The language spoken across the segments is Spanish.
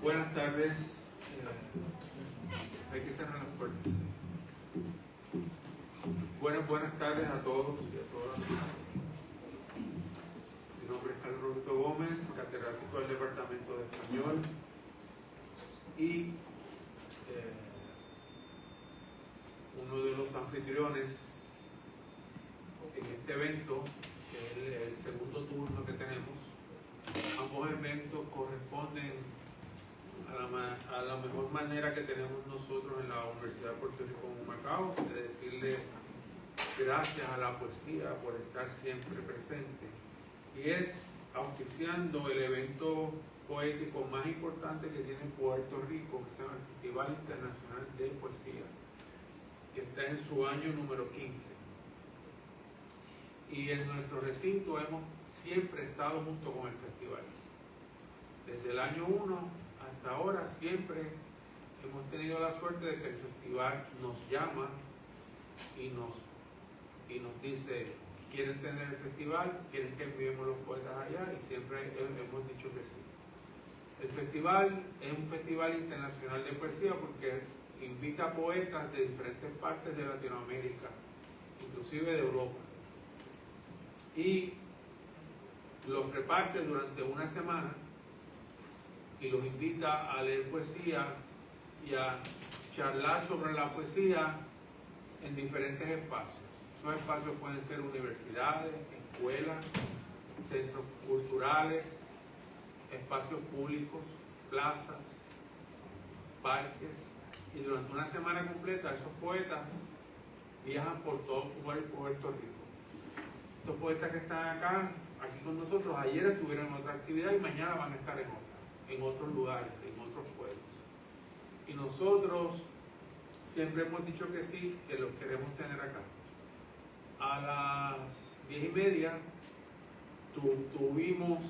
Buenas tardes. Hay que cerrar las puertas. Buenas tardes a todos y a todas. Mi nombre es Carlos Roberto Gómez, catedrático del Departamento de Español y uno de los anfitriones en este evento, que es el segundo turno que tenemos. Ambos eventos corresponden a la mejor manera que tenemos nosotros en la Universidad de Puerto Rico en Humacao, de decirle gracias a la poesía por estar siempre presente, y es auspiciando el evento poético más importante que tiene Puerto Rico, que se llama el Festival Internacional de Poesía, que está en su año número 15. Y en nuestro recinto hemos siempre estado junto con el festival. Desde el año 1 hasta ahora siempre hemos tenido la suerte de que el festival nos llama y nos dice: ¿quieren tener el festival? ¿Quieren que enviemos los poetas allá? Y siempre hemos dicho que sí. El festival es un festival internacional de poesía porque invita a poetas de diferentes partes de Latinoamérica, inclusive de Europa, y los reparte durante una semana y los invita a leer poesía y a charlar sobre la poesía en diferentes espacios. Esos espacios pueden ser universidades, escuelas, centros culturales, espacios públicos, plazas, parques, y durante una semana completa esos poetas viajan por todo Puerto Rico. Estos poetas que están aquí con nosotros, ayer estuvieron en otra actividad y mañana van a estar en otros lugares, en otros pueblos. Y nosotros siempre hemos dicho que sí, que los queremos tener acá. A las 10:30 tuvimos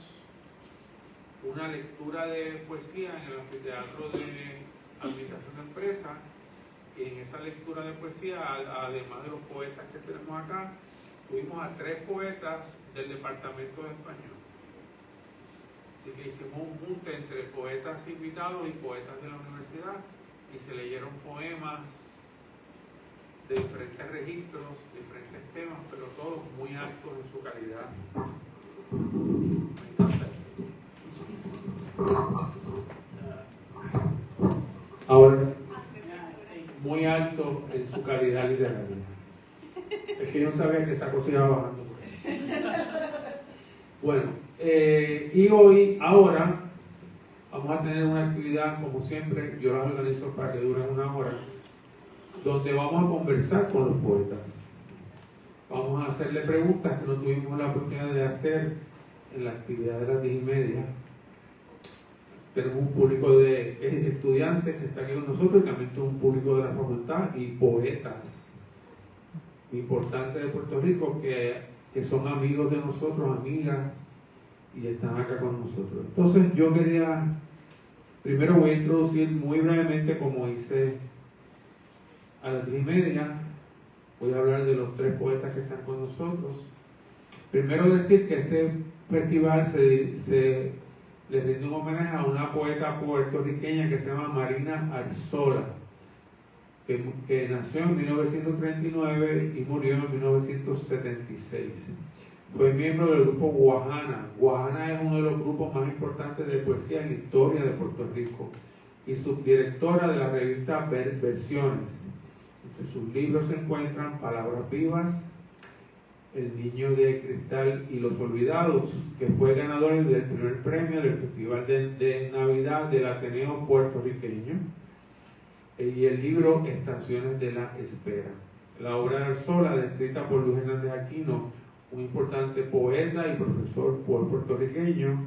una lectura de poesía en el anfiteatro de Administración de Empresas, y en esa lectura de poesía, además de los poetas que tenemos acá, tuvimos a 3 poetas del Departamento de Español. Así que hicimos un junte entre poetas invitados y poetas de la universidad, y se leyeron poemas de diferentes registros, diferentes temas, pero todos muy altos en su calidad. Me encanta. Ahora, muy alto en su calidad literaria. Es que yo no sabía que esa cosa iba bajando. Bueno, y ahora, vamos a tener una actividad, como siempre, yo la organizo para que dure 1 hora, donde vamos a conversar con los poetas. Vamos a hacerle preguntas que no tuvimos la oportunidad de hacer en la actividad de las 10:30. Tenemos un público de estudiantes que está aquí con nosotros, y también tenemos un público de la facultad y poetas importantes de Puerto Rico que son amigos de nosotros, amigas, y están acá con nosotros. Entonces yo primero voy a introducir muy brevemente, como hice a las 10:30, voy a hablar de los 3 poetas que están con nosotros. Primero decir que este festival se le rinde un homenaje a una poeta puertorriqueña que se llama Marina Arzola, que nació en 1939 y murió en 1976. Fue miembro del grupo Guajana. Guajana es uno de los grupos más importantes de poesía en la historia de Puerto Rico, y subdirectora de la revista Versiones. Entre sus libros se encuentran Palabras Vivas, El Niño de Cristal y Los Olvidados, que fue ganador del primer premio del Festival de Navidad del Ateneo Puertorriqueño, y el libro Estaciones de la Espera. La obra de Arzola, descrita por Luis Hernández Aquino, un importante poeta y profesor puertorriqueño,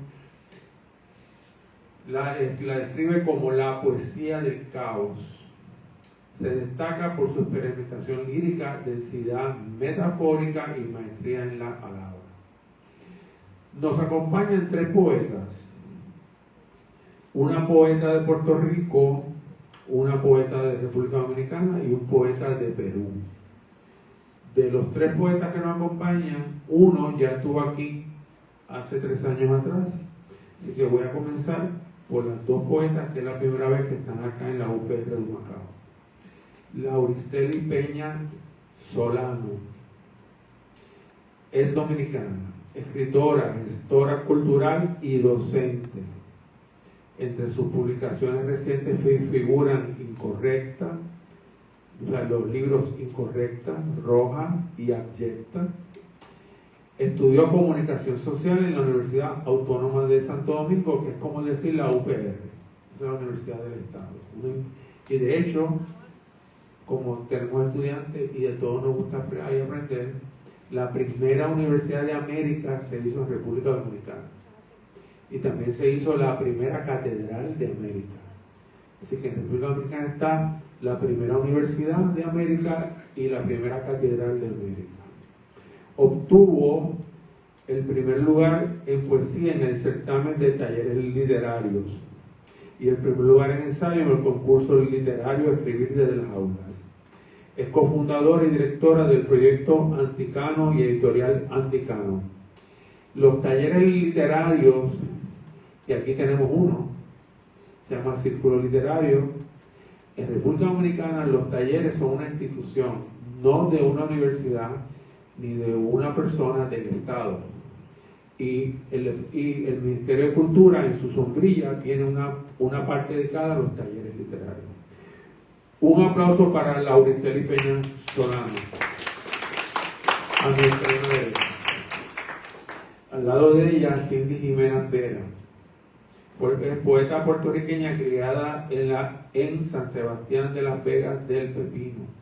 la describe como la poesía del caos. Se destaca por su experimentación lírica, densidad metafórica y maestría en la palabra. Nos acompañan 3 poetas: una poeta de Puerto Rico, una poeta de República Dominicana y un poeta de Perú. De los 3 poetas que nos acompañan, uno ya estuvo aquí hace 3 años atrás, así que voy a comenzar por las dos poetas que es la primera vez que están acá en la UPR de Humacao. Lauristeli Peña Solano es dominicana, escritora, gestora cultural y docente. Entre sus publicaciones recientes figuran Incorrecta, o sea, los libros Incorrecta, Roja y Abyecta. Estudió comunicación social en la Universidad Autónoma de Santo Domingo, que es como decir la UPR, es la Universidad del Estado. Y de hecho, como tenemos estudiantes y de todos nos gusta ahí aprender, la primera universidad de América se hizo en República Dominicana. Y también se hizo la primera catedral de América. Así que en República Dominicana está la primera universidad de América y la primera catedral de América. Obtuvo el primer lugar en poesía en el certamen de talleres literarios y el primer lugar en ensayo en el concurso literario Escribir desde las aulas. Es cofundadora y directora del proyecto Anticano y editorial Anticano. Los talleres literarios, y aquí tenemos uno, se llama Círculo Literario. En República Dominicana los talleres son una institución, no de una universidad ni de una persona del Estado. Y el Ministerio de Cultura en su sombrilla tiene una parte dedicada a los talleres literarios. Un aplauso para Lauristeli Peña Solano, a mi extrema derecha. Al lado de ella, Cindy Jiménez Vera, es poeta puertorriqueña criada en San Sebastián de las Vegas del Pepino.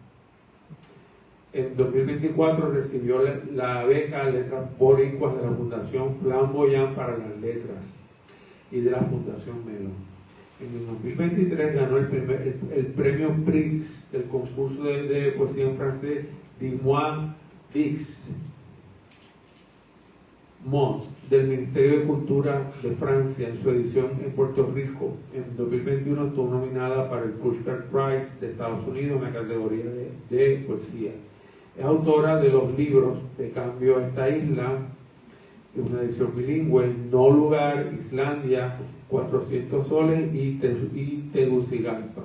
En 2024 recibió la beca Letras Boricuas de la Fundación Flamboyant para las Letras y de la Fundación Melo. En el 2023 ganó el premio Prix del concurso de poesía en francés Dis-moi Dix Mont del Ministerio de Cultura de Francia en su edición en Puerto Rico. En 2021 estuvo nominada para el Pushcart Prize de Estados Unidos en la categoría de poesía. Es autora de los libros De Cambio a esta isla, de una edición bilingüe, No Lugar, Islandia, 400 soles y Tegucigalpa.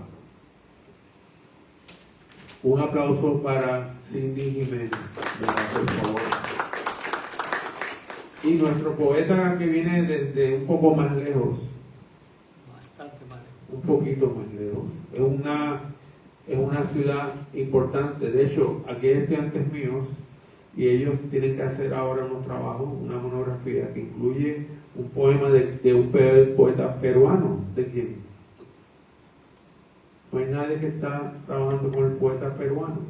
Un aplauso para Cindy Jiménez, por favor. Y nuestro poeta que viene desde un poco más lejos, bastante más lejos, un poquito más lejos, es una ciudad importante. De hecho, aquí hay estudiantes míos y ellos tienen que hacer ahora unos trabajos, una monografía que incluye un poema de un poeta peruano. ¿De quién? No hay nadie que está trabajando con el poeta peruano.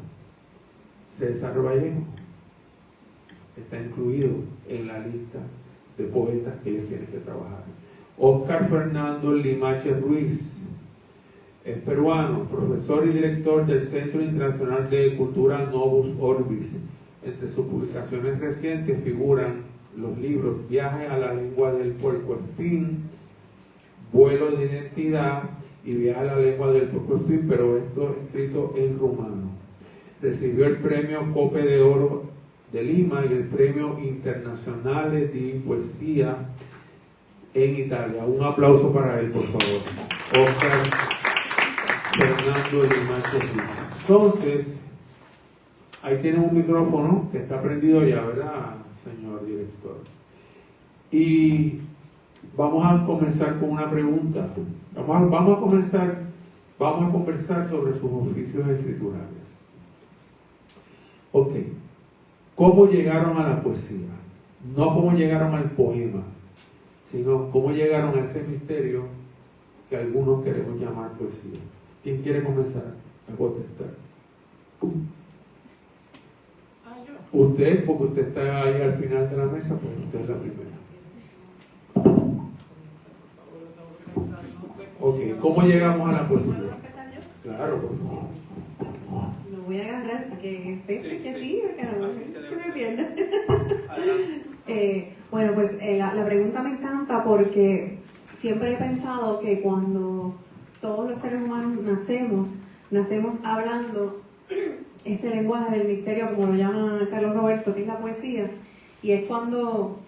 César Vallejo está incluido en la lista de poetas que ellos tienen que trabajar. Óscar Fernando Limache Ruiz es peruano, profesor y director del Centro Internacional de Cultura Novus Orbis. Entre sus publicaciones recientes figuran los libros Viaje a la lengua del puercoespín, Vuelo de identidad y Viaje a la lengua del puercoespín, pero esto escrito en rumano. Recibió el premio Cope de Oro de Lima y el premio Internazionale di Poesia en Italia. Un aplauso para él, por favor. Óscar Fernando Limache Ruiz. Entonces, ahí tienen un micrófono que está prendido ya, ¿verdad, señor director? Y vamos a comenzar con una pregunta. Vamos a conversar sobre sus oficios escriturales. Ok. ¿Cómo llegaron a la poesía? No cómo llegaron al poema, sino cómo llegaron a ese misterio que algunos queremos llamar poesía. ¿Quién quiere comenzar a contestar? Usted, porque usted está ahí al final de la mesa, pues usted es la primera. Ok, ¿cómo llegamos a la poesía? Claro, por favor. Me voy a agarrar porque que sí, porque no me pierda. Bueno, pues la pregunta me encanta porque siempre he pensado que cuando todos los seres humanos nacemos hablando ese lenguaje del misterio, como lo llama Carlos Roberto, que es la poesía, y es cuando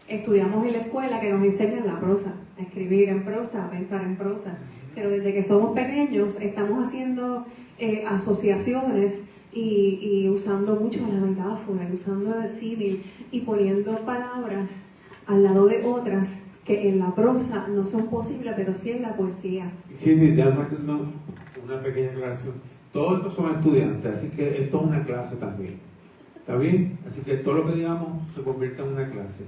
estudiamos en la escuela que nos enseñan la prosa, a escribir en prosa, a pensar en prosa, pero desde que somos pequeños estamos haciendo asociaciones y usando mucho la metáfora, usando el símil y poniendo palabras al lado de otras que en la prosa no son posibles, pero sí en la poesía. Sí, déjame hacer una pequeña aclaración. Todos estos son estudiantes, así que esto es una clase también. ¿Está bien? Así que todo lo que digamos se convierte en una clase.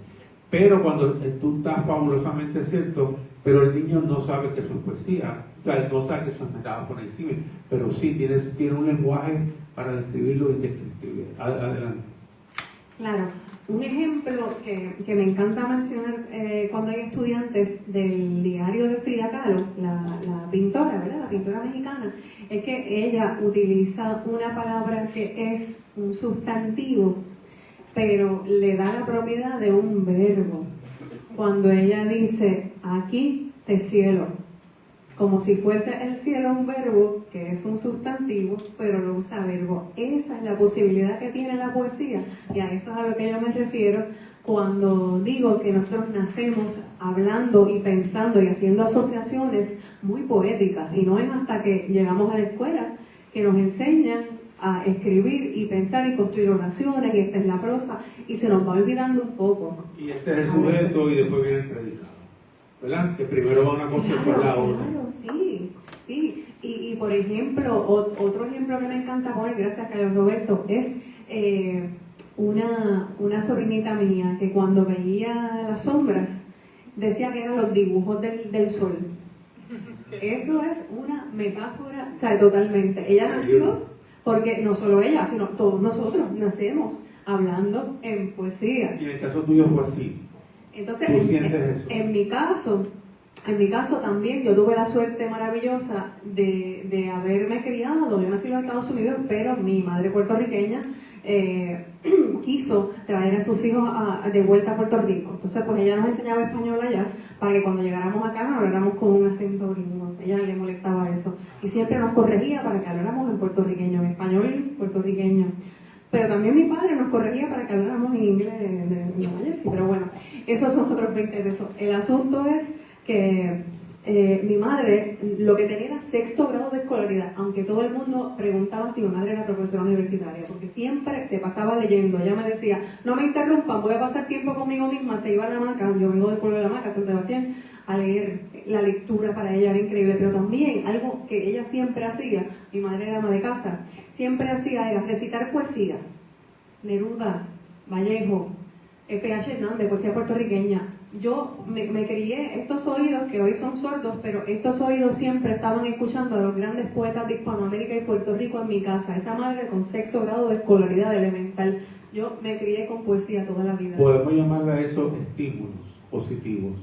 Pero cuando tú estás fabulosamente cierto, pero el niño no sabe que eso es poesía, o sea, no sabe que eso es metáfora y símil, pero sí tiene un lenguaje para describir lo indescriptible. Adelante. Claro, un ejemplo que me encanta mencionar cuando hay estudiantes del diario de Frida Kahlo, la pintora, ¿verdad? La pintora mexicana, es que ella utiliza una palabra que es un sustantivo, pero le da la propiedad de un verbo. Cuando ella dice, aquí te cielo, como si fuese el cielo un verbo que es un sustantivo, pero lo usa verbo. Esa es la posibilidad que tiene la poesía, y a eso es a lo que yo me refiero cuando digo que nosotros nacemos hablando y pensando y haciendo asociaciones muy poéticas, y no es hasta que llegamos a la escuela que nos enseñan a escribir y pensar y construir oraciones, y esta es la prosa, y se nos va olvidando un poco. Y este es el sujeto y después viene el predicado, ¿verdad? Que primero va una cosa y después la otra. Claro, sí. Y por ejemplo, otro ejemplo que me encanta poner, gracias a Carlos Roberto, es una sobrinita mía que cuando veía las sombras decía que eran los dibujos del sol. Eso es una metáfora, o sea, totalmente. Ella nació, porque no solo ella, sino todos nosotros nacemos hablando en poesía. Y en el caso tuyo fue así. Entonces, ¿Tú sientes eso? en mi caso también, yo tuve la suerte maravillosa de haberme criado. Yo nací en los Estados Unidos, pero mi madre puertorriqueña quiso traer a sus hijos de vuelta a Puerto Rico. Entonces, pues ella nos enseñaba español allá para que cuando llegáramos acá no habláramos con un acento gringo. Ella le molestaba eso. Y siempre nos corregía para que habláramos en puertorriqueño, en español puertorriqueño. Pero también mi padre nos corregía para que habláramos en inglés de Nueva Jersey. Pero bueno, esos son otros 20 pesos. El asunto es que mi madre lo que tenía era 6º grado de escolaridad, aunque todo el mundo preguntaba si mi madre era profesora universitaria, porque siempre se pasaba leyendo. Ella me decía, no me interrumpan, voy a pasar tiempo conmigo misma. Se iba a la hamaca, yo vengo del pueblo de la hamaca, San Sebastián, a leer. La lectura para ella era increíble, pero también algo que ella siempre hacía, mi madre era ama de casa, siempre hacía era recitar poesía. Neruda, Vallejo, P.H. Hernández, poesía puertorriqueña. Yo me crié estos oídos que hoy son sordos, pero estos oídos siempre estaban escuchando a los grandes poetas de Hispanoamérica y Puerto Rico en mi casa. Esa madre con 6º grado de escolaridad elemental. Yo me crié con poesía toda la vida. Podemos llamarle a eso estímulos positivos,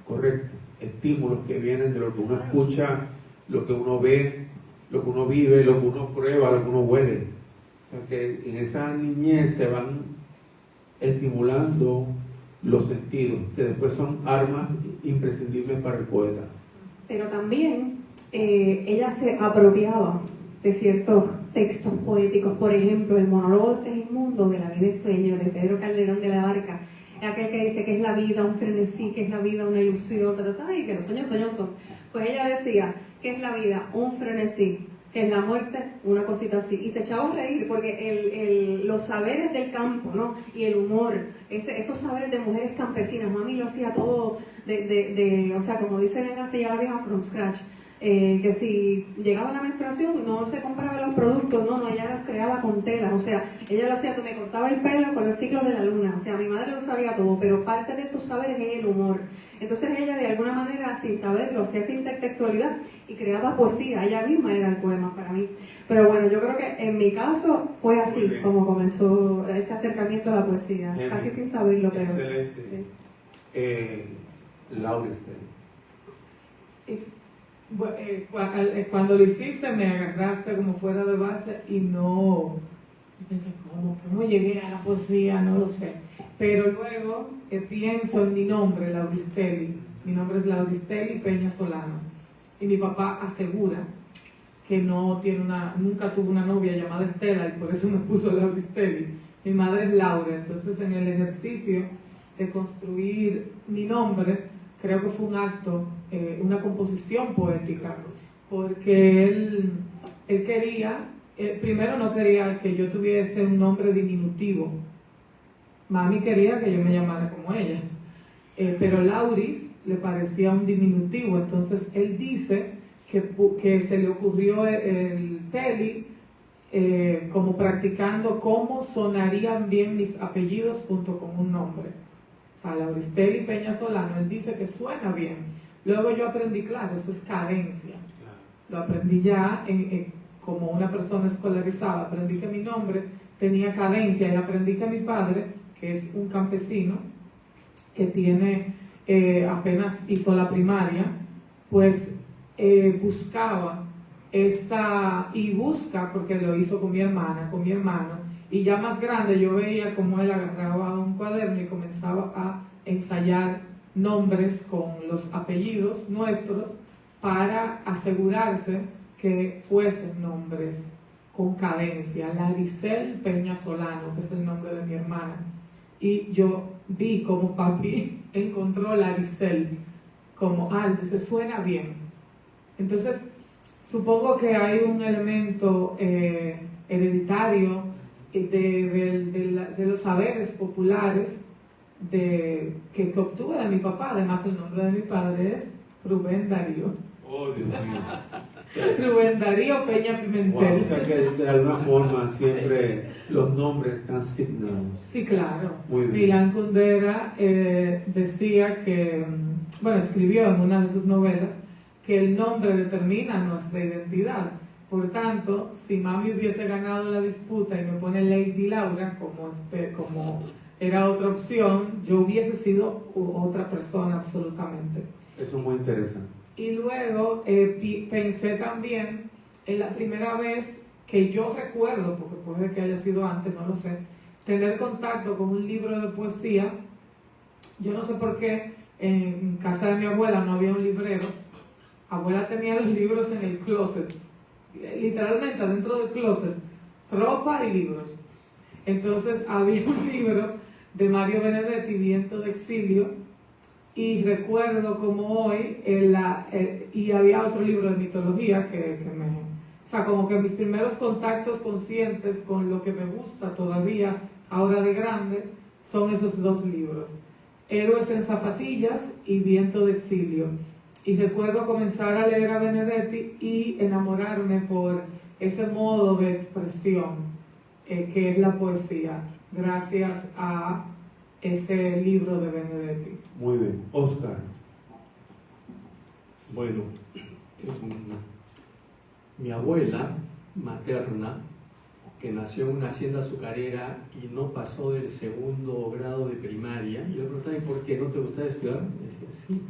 correcto. Estímulos que vienen de lo que uno escucha, lo que uno ve, lo que uno vive, lo que uno prueba, lo que uno huele. O sea que en esa niñez se van estimulando los sentidos, que después son armas imprescindibles para el poeta. Pero también ella se apropiaba de ciertos textos poéticos. Por ejemplo, el monólogo de Segismundo de La vida y sueño de Pedro Calderón de la Barca, aquel que dice que es la vida un frenesí, que es la vida una ilusión, y que los sueños son. Pues ella decía que es la vida un frenesí, que es la muerte una cosita así, y se echaba a reír porque los saberes del campo, ¿no? Y el humor, esos saberes de mujeres campesinas, mami lo hacía todo o sea, como dicen en Castilla la Vieja, from scratch. Que si llegaba la menstruación no se compraba los productos, no, ella los creaba con tela, o sea, ella lo hacía, me cortaba el pelo con el ciclo de la luna, o sea, mi madre lo sabía todo, pero parte de esos saberes es el humor. Entonces ella de alguna manera, sin saberlo, hacía esa intertextualidad y creaba poesía, ella misma era el poema para mí. Pero bueno, yo creo que en mi caso fue así como comenzó ese acercamiento a la poesía, casi sin saberlo, pero... Excelente. Laura Esther. Cuando lo hiciste me agarraste como fuera de base y no, yo pensé, ¿cómo llegué a la poesía? No lo sé, pero luego pienso en mi nombre, Lauristelli. Mi nombre es Lauristelli Peña Solano y mi papá asegura que nunca tuvo una novia llamada Estela y por eso me puso Lauristelli. Mi madre es Laura, entonces en el ejercicio de construir mi nombre, creo que fue un acto, una composición poética, porque él quería, primero no quería que yo tuviese un nombre diminutivo, mami quería que yo me llamara como ella, pero Lauris le parecía un diminutivo, entonces él dice que se le ocurrió el Teli como practicando cómo sonarían bien mis apellidos junto con un nombre. O sea, Lauristeli Peña Solano, él dice que suena bien. Luego yo aprendí, claro, eso es cadencia. Lo aprendí ya como una persona escolarizada, aprendí que mi nombre tenía cadencia y aprendí que mi padre, que es un campesino, que tiene apenas hizo la primaria, pues buscaba esa, y busca, porque lo hizo con mi hermana, con mi hermano, y ya más grande yo veía como él agarraba un cuaderno y comenzaba a ensayar nombres con los apellidos nuestros para asegurarse que fuesen nombres con cadencia. Laricel Peña Solano, que es el nombre de mi hermana, y yo vi como papi encontró Laricel como, dice, suena bien. Entonces, supongo que hay un elemento hereditario de los saberes populares que obtuve de mi papá. Además, el nombre de mi padre es Rubén Darío. Oh, Dios mío. Rubén Darío Peña Pimentel. Wow, o sea que de alguna forma siempre los nombres están signados. Sí, claro. Muy bien. Milán Kundera decía que, bueno, escribió en una de sus novelas que el nombre determina nuestra identidad. Por tanto, si mami hubiese ganado la disputa y me pone Lady Laura como era otra opción, yo hubiese sido otra persona absolutamente. Eso es muy interesante. Y luego pensé también en la primera vez que yo recuerdo, porque puede que haya sido antes, no lo sé, tener contacto con un libro de poesía. Yo no sé por qué en casa de mi abuela no había un librero. Abuela tenía los libros en el closet, literalmente adentro del closet, ropa y libros. Entonces había un libro de Mario Benedetti, Viento de Exilio, y recuerdo como hoy, y había otro libro de mitología o sea, como que mis primeros contactos conscientes con lo que me gusta todavía, ahora de grande, son esos dos libros, Héroes en zapatillas y Viento de Exilio. Y recuerdo comenzar a leer a Benedetti y enamorarme por ese modo de expresión que es la poesía, gracias a ese libro de Benedetti. Muy bien. Oscar. Bueno, mi abuela materna, que nació en una hacienda azucarera y no pasó del segundo grado de primaria, y yo le preguntaba, ¿y por qué no te gustaba estudiar? Me decía, sí.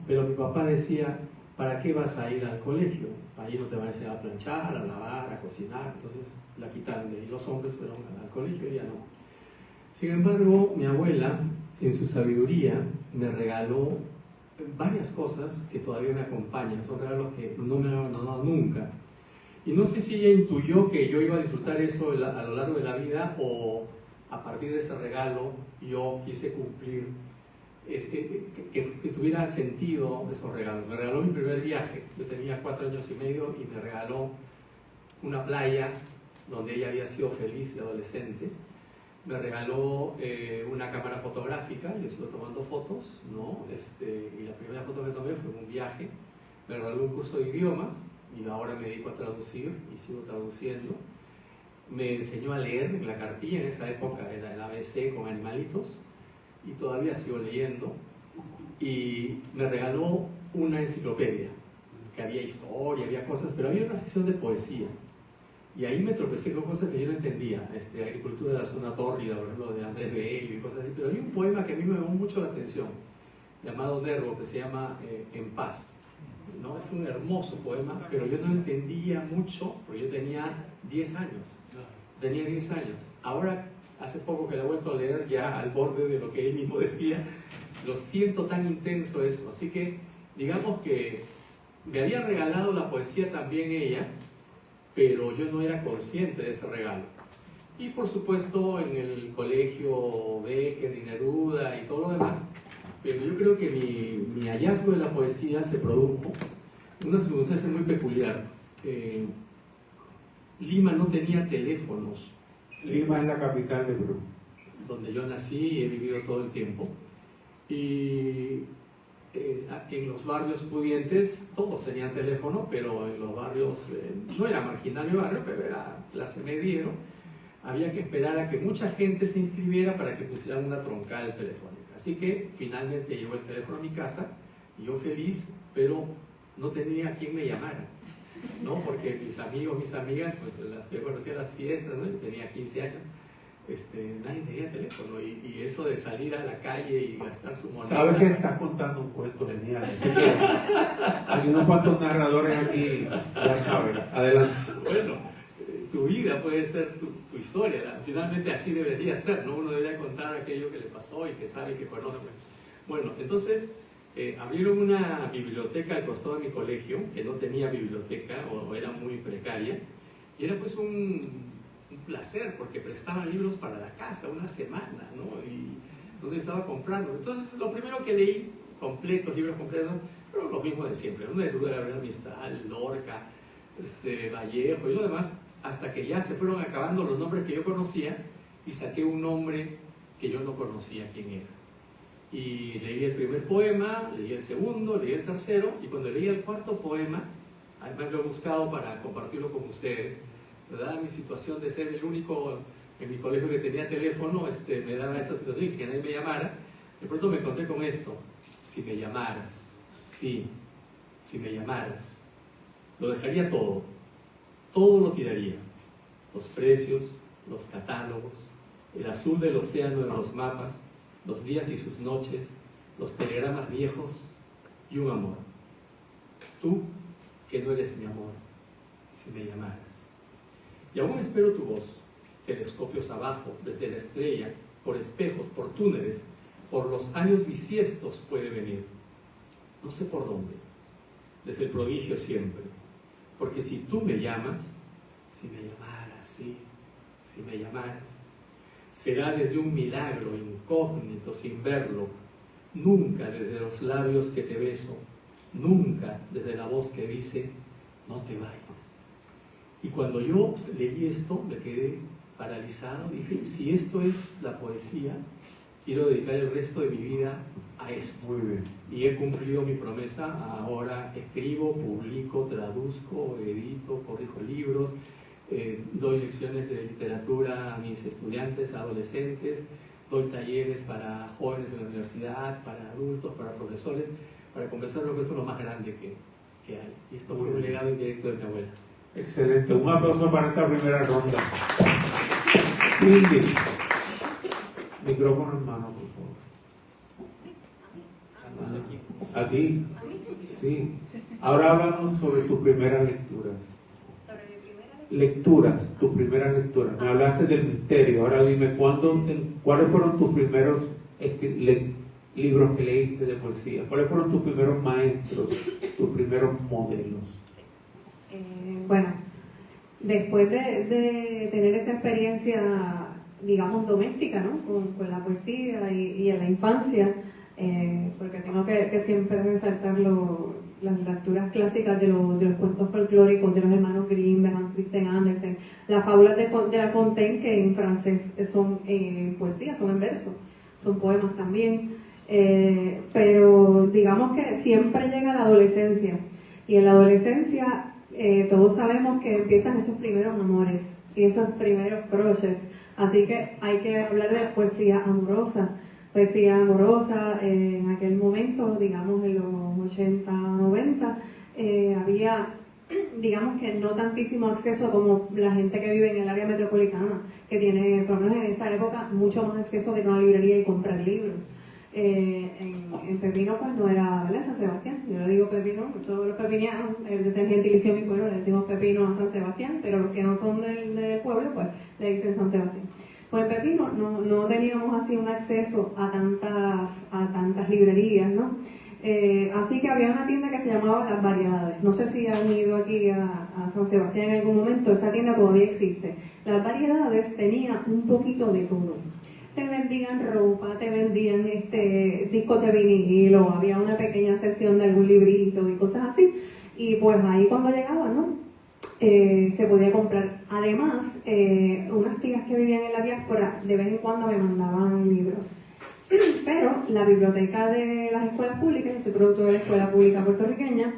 Pero mi papá decía, ¿para qué vas a ir al colegio? Allí no te van a enseñar a planchar, a lavar, a cocinar. Entonces la quitaron y los hombres fueron al colegio y ya no. Sin embargo, mi abuela, en su sabiduría, me regaló varias cosas que todavía me acompañan. Son regalos que no me han abandonado nunca. Y no sé si ella intuyó que yo iba a disfrutar eso a lo largo de la vida, o a partir de ese regalo yo quise cumplir que tuviera sentido esos regalos. Me regaló mi primer viaje. Yo tenía 4 años y medio y me regaló una playa donde ella había sido feliz de adolescente. Me regaló una cámara fotográfica. Yo estuve tomando fotos, ¿no? Y la primera foto que tomé fue en un viaje. Me regaló un curso de idiomas y ahora me dedico a traducir y sigo traduciendo. Me enseñó a leer en la cartilla. En esa época era el ABC con animalitos y todavía sigo leyendo. Y me regaló una enciclopedia, que había historia, había cosas, pero había una sección de poesía. Y ahí me tropecé con cosas que yo no entendía. Agricultura de la zona tórrida, por ejemplo, de Andrés Bello y cosas así. Pero hay un poema que a mí me llamó mucho la atención, llamado Nervo, que se llama En Paz. ¿No? Es un hermoso poema, pero yo no entendía mucho, porque yo tenía 10 años. Tenía 10 años. Ahora, hace poco que lo he vuelto a leer, ya al borde de lo que él mismo decía, lo siento tan intenso eso. Así que, digamos que me había regalado la poesía también ella, pero yo no era consciente de ese regalo. Y por supuesto en el colegio Becker y Neruda y todo lo demás. Pero yo creo que mi hallazgo de la poesía se produjo en una circunstancia muy peculiar. Lima no tenía teléfonos. Lima es la capital de Perú. Donde yo nací y he vivido todo el tiempo. Y en los barrios pudientes todos tenían teléfono, pero en los barrios, no era marginal mi barrio, pero era clase mediero, había que esperar a que mucha gente se inscribiera para que pusieran una troncal telefónica. Así que finalmente llegó el teléfono a mi casa, y yo feliz, pero no tenía a quien me llamara, ¿no? Porque mis amigos, mis amigas, pues yo conocía las fiestas, ¿no? Yo tenía 15 años. Nadie tenía teléfono y eso de salir a la calle y gastar su moneda. Sabes que estás contando un cuento genial. Hay unos cuantos narradores aquí, ya saben. Adelante. Bueno, tu vida puede ser tu historia. Finalmente así debería ser, ¿no? Uno debería contar aquello que le pasó y que sabe y que conoce. Bueno, entonces abrieron una biblioteca al costado de mi colegio, que no tenía biblioteca o era muy precaria, y era pues un placer porque prestaban libros para la casa una semana, ¿no? Y donde estaba comprando. Entonces, lo primero que leí, libros completos, pero lo mismo de siempre, ¿no? Neruda, Gabriel Mistral, Lorca, Vallejo y lo demás, hasta que ya se fueron acabando los nombres que yo conocía y saqué un nombre que yo no conocía quién era. Y leí el primer poema, leí el segundo, leí el tercero, y cuando leí el cuarto poema, además lo he buscado para compartirlo con ustedes, ¿verdad? Mi situación de ser el único en mi colegio que tenía teléfono, me daba esta situación y que nadie me llamara. De pronto me encontré con esto: si me llamaras, sí, si me llamaras, lo dejaría todo lo tiraría, los precios, los catálogos, el azul del océano en los mapas, los días y sus noches, los telegramas viejos y un amor. Tú, que no eres mi amor, si me llamaras. Y aún espero tu voz, telescopios abajo, desde la estrella, por espejos, por túneles, por los años bisiestos puede venir. No sé por dónde, desde el prodigio siempre. Porque si tú me llamas, si me llamaras, sí, si me llamaras, será desde un milagro incógnito sin verlo, nunca desde los labios que te beso, nunca desde la voz que dice, no te vayas. Y cuando yo leí esto, me quedé paralizado. Dije, si esto es la poesía, quiero dedicar el resto de mi vida a esto. Muy bien. Y he cumplido mi promesa. Ahora escribo, publico, traduzco, edito, corrijo libros, doy lecciones de literatura a mis estudiantes, adolescentes, doy talleres para jóvenes en la universidad, para adultos, para profesores, para conversarles que esto es lo más grande que hay. Y esto fue un legado indirecto de mi abuela. Excelente. Un aplauso para esta primera ronda. Cindy. Micrófono en mano, por favor. Aquí. Sí. Ahora háblanos sobre tus primeras lecturas. Lecturas, tus primeras lecturas. Me hablaste del misterio. Ahora dime, ¿cuáles fueron tus primeros libros que leíste de poesía? ¿Cuáles fueron tus primeros maestros, tus primeros modelos? Bueno, después de tener esa experiencia, digamos, doméstica, ¿no? con la poesía y en la infancia, porque tengo que siempre resaltar las lecturas clásicas de los cuentos folclóricos de los hermanos Grimm, de Hans Christian Andersen, las fábulas de La Fontaine, que en francés son poesía, son en verso, son poemas también, pero digamos que siempre llega la adolescencia, y en la adolescencia todos sabemos que empiezan esos primeros amores y esos primeros crushes, así que hay que hablar de poesía amorosa. Poesía amorosa, en aquel momento, digamos en los 80, 90, había, digamos que no tantísimo acceso como la gente que vive en el área metropolitana, que tiene, por lo menos en esa época, mucho más acceso de una librería y comprar libros. En Pepino pues no era, ¿verdad? San Sebastián, yo le digo Pepino, todos los pepinianos, desde el gentilicio de mi pueblo le decimos Pepino a San Sebastián, pero los que no son del pueblo pues le dicen San Sebastián. Pues en Pepino no teníamos así un acceso a tantas librerías, ¿no? Así que había una tienda que se llamaba Las Variedades. No sé si han ido aquí a San Sebastián en algún momento, esa tienda todavía existe. Las Variedades tenía un poquito de todo. Te vendían ropa, te vendían discos de vinilo, había una pequeña sección de algún librito y cosas así. Y pues ahí cuando llegaba, ¿no? Se podía comprar. Además, unas tías que vivían en la diáspora de vez en cuando me mandaban libros. Pero la biblioteca de las escuelas públicas, yo soy producto de la escuela pública puertorriqueña,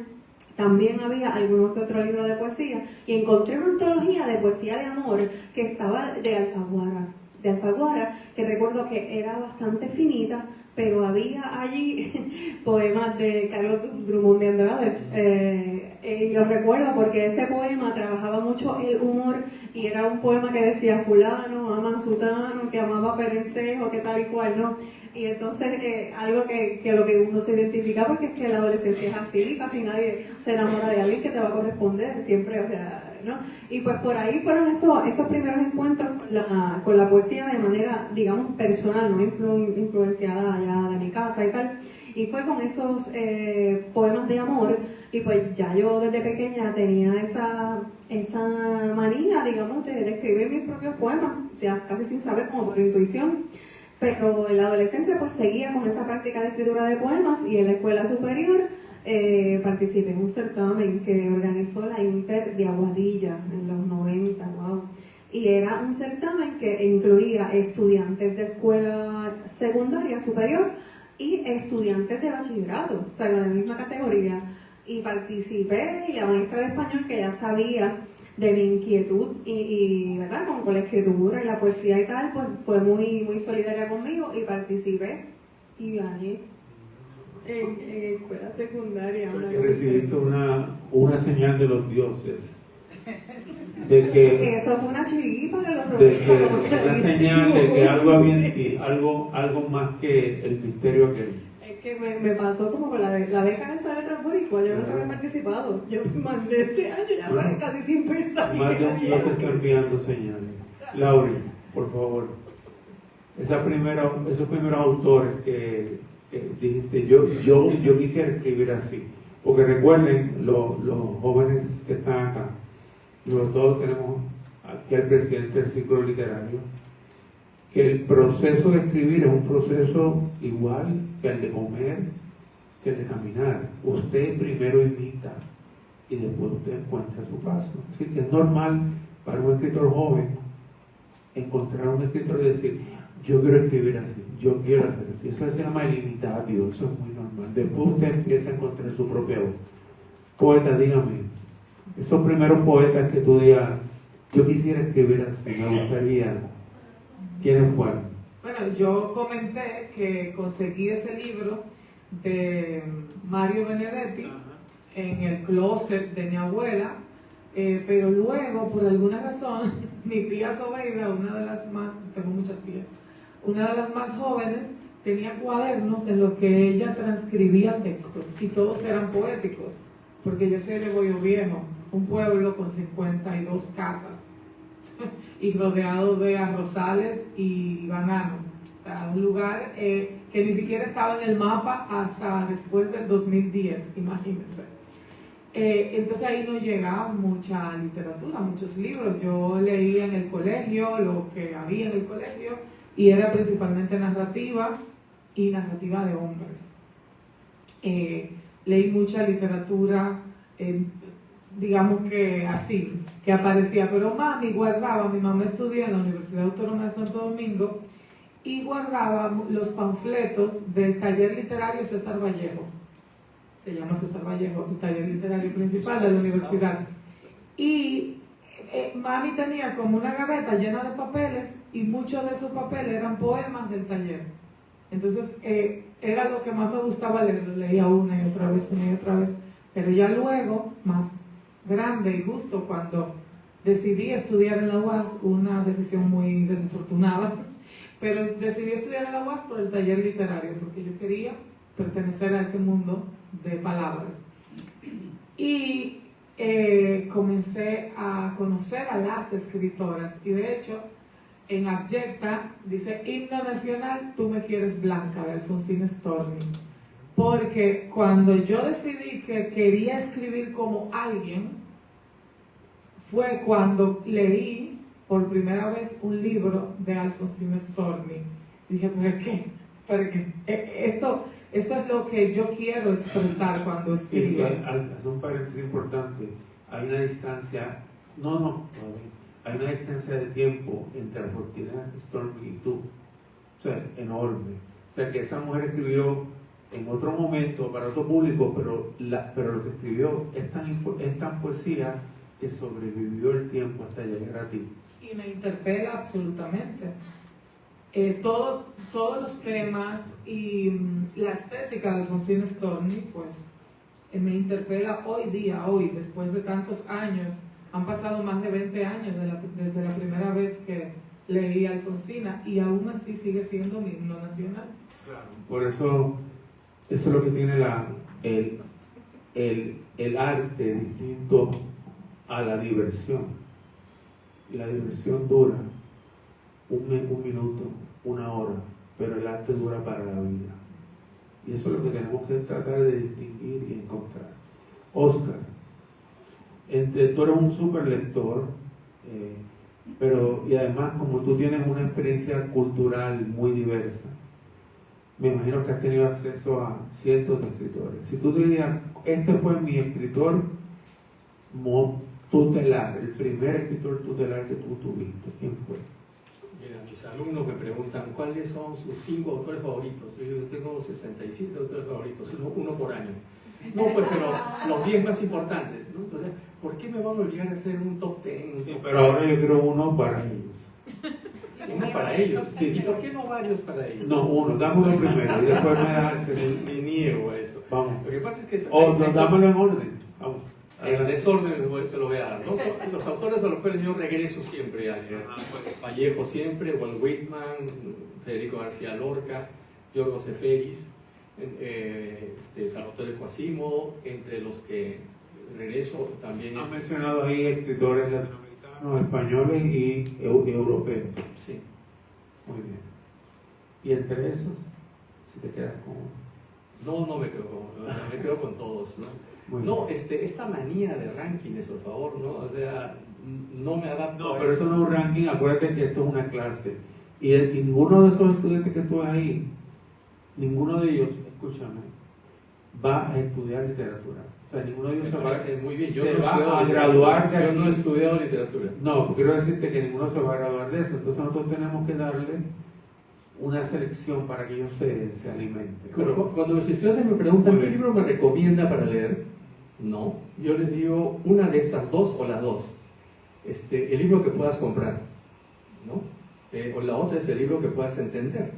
también había alguno que otro libro de poesía y encontré una antología de poesía de amor que estaba de Alfaguara, que recuerdo que era bastante finita, pero había allí poemas de Carlos Drummond de Andrade. Y lo recuerdo porque ese poema trabajaba mucho el humor y era un poema que decía fulano ama a sutano, que amaba a perencejo, que tal y cual, ¿no? Y entonces algo que lo que uno se identifica, porque es que la adolescencia es así, casi nadie se enamora de alguien que te va a corresponder siempre, o sea, ¿no? Y pues por ahí fueron esos primeros encuentros con la poesía de manera, digamos, personal, no influenciada ya de mi casa y tal. Y fue con esos poemas de amor, y pues ya yo desde pequeña tenía esa manía, digamos, de escribir mis propios poemas, ya casi sin saber, como por intuición. Pero en la adolescencia pues seguía con esa práctica de escritura de poemas, y en la escuela superior participé en un certamen que organizó la Inter de Aguadilla en los 90, wow. Y era un certamen que incluía estudiantes de escuela secundaria superior y estudiantes de bachillerato, o sea, en la misma categoría. Y participé, y la maestra de español, que ya sabía de mi inquietud y ¿verdad? Con la escritura y la poesía y tal, pues fue muy, muy solidaria conmigo y participé y gané en escuela secundaria. Porque recibiste una señal de los dioses de que eso fue una chiripa que lo de que una señal de que algo había en ti, algo más que el misterio aquel. Es que me pasó como con la beca esa de Transboricua, yo nunca había participado. Yo mandé ese año ya Bueno, casi sin pensar. Más de un Dios te está enviando señales. Lauri, por favor. Esos primeros autores que dijiste, yo quisiera escribir así. Porque recuerden, los jóvenes que están acá, y sobre todo tenemos aquí al presidente del círculo literario, que el proceso de escribir es un proceso igual que el de comer, que el de caminar. Usted primero imita y después usted encuentra su paso. Así que es normal para un escritor joven encontrar un escritor y decir, yo quiero escribir así, yo quiero hacer así. Eso se llama el imitatio, eso es muy normal. Después usted empieza a encontrar su propia voz. Poeta, dígame, esos primeros poetas que tú digas, yo quisiera escribir así, me gustaría. ¿Quiénes fueron? Bueno, yo comenté que conseguí ese libro de Mario Benedetti en el closet de mi abuela, pero luego, por alguna razón, mi tía Sobeida, una de las más, tengo muchas tías, una de las más jóvenes, tenía cuadernos en los que ella transcribía textos y todos eran poéticos, porque yo soy de Boyo Viejo, un pueblo con 52 casas y rodeado de arrozales y banano, o sea, un lugar que ni siquiera estaba en el mapa hasta después del 2010, imagínense. Entonces ahí nos llegaba mucha literatura, muchos libros. Yo leía en el colegio lo que había en el colegio y era principalmente narrativa y narrativa de hombres. Leí mucha literatura, digamos que así, que aparecía, pero mami guardaba, mi mamá estudió en la Universidad Autónoma de Santo Domingo y guardaba los panfletos del taller literario César Vallejo. Se llama César Vallejo, el taller literario principal de la universidad. Y mami tenía como una gaveta llena de papeles y muchos de esos papeles eran poemas del taller. Entonces era lo que más me gustaba leer, lo leía una y otra vez, pero ya luego, más grande y justo cuando decidí estudiar en la UAS, una decisión muy desafortunada, pero decidí estudiar en la UAS por el taller literario, porque yo quería pertenecer a ese mundo de palabras. Y comencé a conocer a las escritoras, y de hecho en Abyecta dice Himno Nacional, Tú me quieres blanca, de Alfonsina Storni. porque cuando yo decidí que quería escribir como alguien, fue cuando leí por primera vez un libro de Alfonsina Storni. Dije, ¿pero qué? ¿Pero qué? Esto es lo que yo quiero expresar cuando escribo. Hace un paréntesis importante. Hay una distancia, hay una distancia de tiempo entre Alfonsina Storni y tú. O sea, enorme. O sea, que esa mujer escribió en otro momento, para otro público, pero lo que escribió es tan poesía que sobrevivió el tiempo hasta llegar a ti. Y me interpela absolutamente. Todos los temas y la estética de Alfonsina Storni, pues me interpela hoy día, después de tantos años. Han pasado más de 20 años desde la primera vez que leí a Alfonsina, y aún así sigue siendo mi himno nacional. Claro. Por eso es lo que tiene el arte distinto a la diversión. La diversión dura un minuto, una hora, pero el arte dura para la vida. Y eso es lo que tenemos que tratar de distinguir y encontrar. Oscar, tú eres un super lector, y además, como tú tienes una experiencia cultural muy diversa, me imagino que has tenido acceso a cientos de escritores. Si tú dirías, este fue mi escritor tutelar, el primer escritor tutelar que tú tuviste, ¿quién fue? Mira, mis alumnos me preguntan cuáles son sus 5 autores favoritos. Yo tengo 67 autores favoritos, uno por año. No, pues, pero los 10 más importantes, ¿no? O sea, ¿por qué me van a obligar a hacer un top 10? Sí, pero ahora yo quiero uno para ellos. Uno para ellos. Sí. ¿Y por qué no varios para ellos? No, uno, dámelo primero y después me das el segundo. Me niego a eso. Vamos. Lo que pasa es que... dámelo en orden. Vamos. En desorden se lo voy a dar, ¿no? Son los autores a los cuales yo regreso siempre a leer. Vallejo siempre, Walt Whitman, Federico García Lorca, Giorgio Seferis, Salvatore Quasimodo, entre los que regreso también has mencionado ahí escritores latinoamericanos, españoles y europeos. Sí. Muy bien. ¿Y entre esos, si te quedas con...? No me quedo con todos, ¿no? No, esta manía de rankings, por favor, ¿no? O sea, no me adapto. No, pero eso no es un ranking, acuérdate que esto es una clase. Y ninguno de esos estudiantes que tú ves ahí, ninguno de ellos, escúchame, va a estudiar literatura. O sea, ninguno de ellos se va a graduar de aquí. Yo no he estudiado literatura. No, quiero decirte que ninguno se va a graduar de eso. Entonces nosotros tenemos que darle una selección para que ellos se alimenten. Cuando mis estudiantes me preguntan qué libro me recomienda para leer, no, yo les digo una de estas dos o las dos. El libro que puedas comprar, ¿no? O la otra es el libro que puedas entender.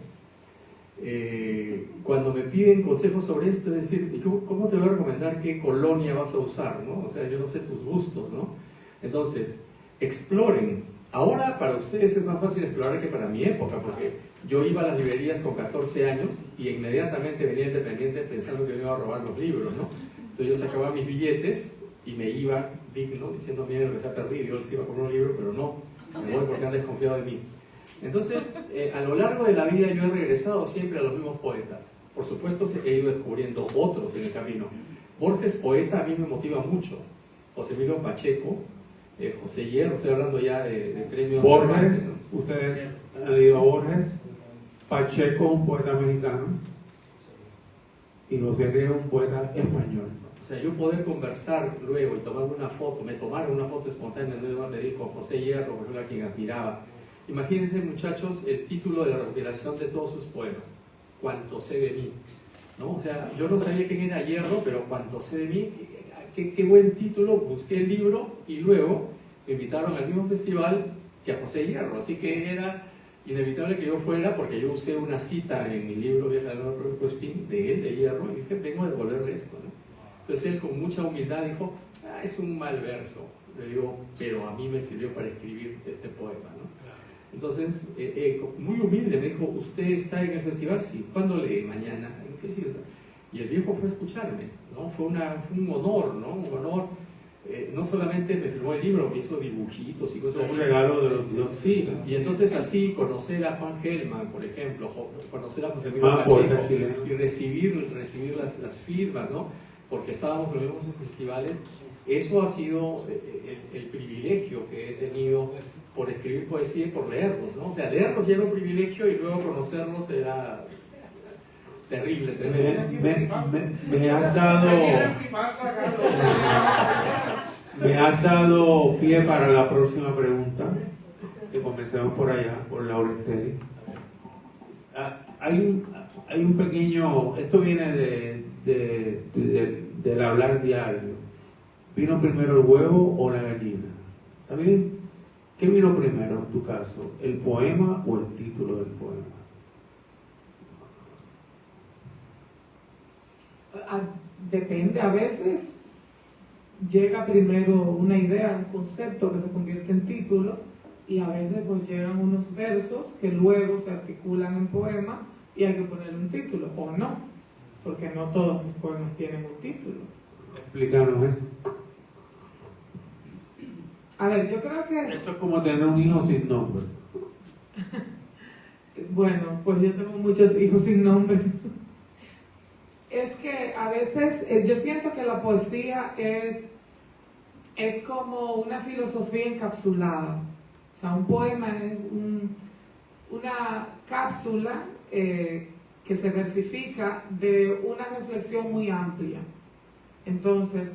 Cuando me piden consejos sobre esto, es decir, ¿cómo te voy a recomendar qué colonia vas a usar, ¿no? O sea, yo no sé tus gustos, ¿no? Entonces, exploren. Ahora para ustedes es más fácil explorar que para mi época, porque yo iba a las librerías con 14 años y inmediatamente venía Independiente pensando que me iba a robar los libros, ¿no? Entonces yo sacaba mis billetes y me iba digno, diciendo, miren lo que se ha perdido, yo les iba a comprar un libro, pero no, me voy porque han desconfiado de mí. Entonces, a lo largo de la vida yo he regresado siempre a los mismos poetas. Por supuesto, he ido descubriendo otros en el camino. Borges, poeta, a mí me motiva mucho. José Emilio Pacheco, José Hierro, estoy hablando ya de premios. Borges, ¿no? Ustedes han leído a Borges, Pacheco, un poeta mexicano, y José Hierro, un poeta español. O sea, yo poder conversar luego y tomarme una foto, me tomaron una foto espontánea en Nueva Madrid con José Hierro, por ejemplo, a quien admiraba. Imagínense, muchachos, el título de la recopilación de todos sus poemas, Cuánto sé de mí, ¿no? O sea, yo no sabía quién era Hierro, pero Cuánto sé de mí, qué buen título. Busqué el libro y luego me invitaron al mismo festival que a José Hierro, así que era inevitable que yo fuera, porque yo usé una cita en mi libro Viaje al Nuevo Espín de él, de Hierro, y dije, vengo a devolverle esto, ¿no? Entonces él con mucha humildad dijo, es un mal verso. Le digo, pero a mí me sirvió para escribir este poema, ¿no? Entonces, muy humilde, me dijo, ¿usted está en el festival? Sí. ¿Cuándo lee? Mañana. ¿En qué sitio está? Y el viejo fue a escucharme, ¿no? Fue un honor, ¿no? Un honor. no solamente me firmó el libro, me hizo dibujitos y cosas Es un así. regalo de los dioses. Sí, y entonces así conocer a Juan Gelman, por ejemplo, conocer a José Miguel poeta Pacheco chileno. y recibir las firmas, ¿no? Porque estábamos en los mismos festivales. Eso ha sido el privilegio que he tenido por escribir poesía y por leerlos, ¿no? O sea, leerlos ya era un privilegio y luego conocerlos era terrible, tremendo. Me has dado pie para la próxima pregunta, que comencemos por allá, por Laura Esteli. Hay un pequeño, esto viene del hablar diario. ¿Vino primero el huevo o la gallina? ¿Está bien? ¿Qué vino primero en tu caso? ¿El poema o el título del poema? Depende, a veces llega primero una idea, un concepto que se convierte en título, y a veces pues llegan unos versos que luego se articulan en poema y hay que ponerle un título, o no, porque no todos mis poemas tienen un título. Explícanos eso. A ver, yo creo que... Eso es como tener un hijo sin nombre. Bueno, pues yo tengo muchos hijos sin nombre. Es que a veces yo siento que la poesía es como una filosofía encapsulada. O sea, un poema es una cápsula que se versifica de una reflexión muy amplia. Entonces,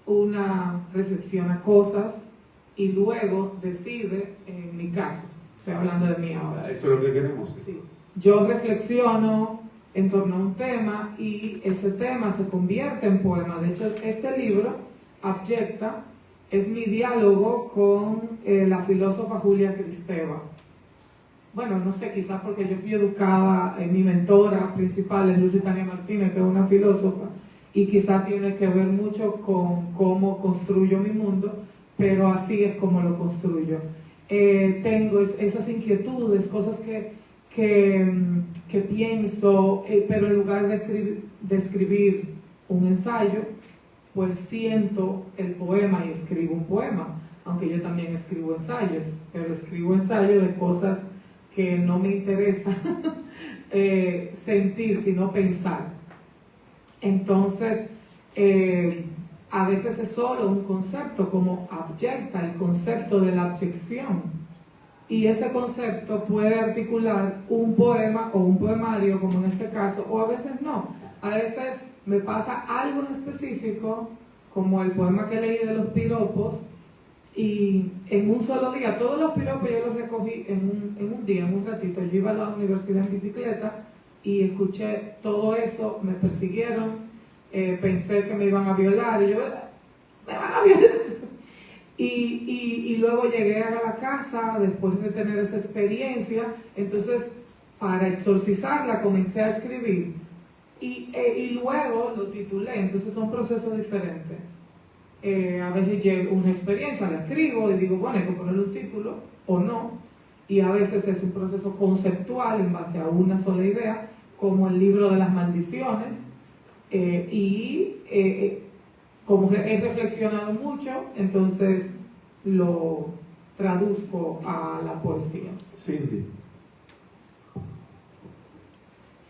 una reflexiona cosas y luego decide, en mi caso, estoy hablando de mí ahora. Eso es lo que queremos. Sí. Yo reflexiono en torno a un tema y ese tema se convierte en poema. De hecho, este libro, Abyecta, es mi diálogo con la filósofa Julia Kristeva. Bueno, no sé, quizás porque yo fui educada, mi mentora principal es Lucy Tania Martínez, que es una filósofa, y quizás tiene que ver mucho con cómo construyo mi mundo, pero así es como lo construyo. Tengo esas inquietudes, cosas que pienso, pero en lugar de escribir un ensayo, pues siento el poema y escribo un poema, aunque yo también escribo ensayos, pero escribo ensayos de cosas que no me interesa sentir, sino pensar. Entonces, a veces es solo un concepto como abyecta, el concepto de la abyección. Y ese concepto puede articular un poema o un poemario, como en este caso, o a veces no. A veces me pasa algo en específico, como el poema que leí de los piropos, y en un solo día, todos los piropos yo los recogí en un día, en un ratito. Yo iba a la universidad en bicicleta y escuché todo eso, me persiguieron, pensé que me iban a violar, y yo, me van a violar. Y luego llegué a la casa después de tener esa experiencia. Entonces, para exorcizarla comencé a escribir y luego lo titulé. Entonces son procesos diferentes. A veces llego una experiencia, la escribo y digo, bueno, hay que ponerle un título o no, y a veces es un proceso conceptual en base a una sola idea, como el libro de las maldiciones, como he reflexionado mucho, entonces lo traduzco a la poesía. Cindy.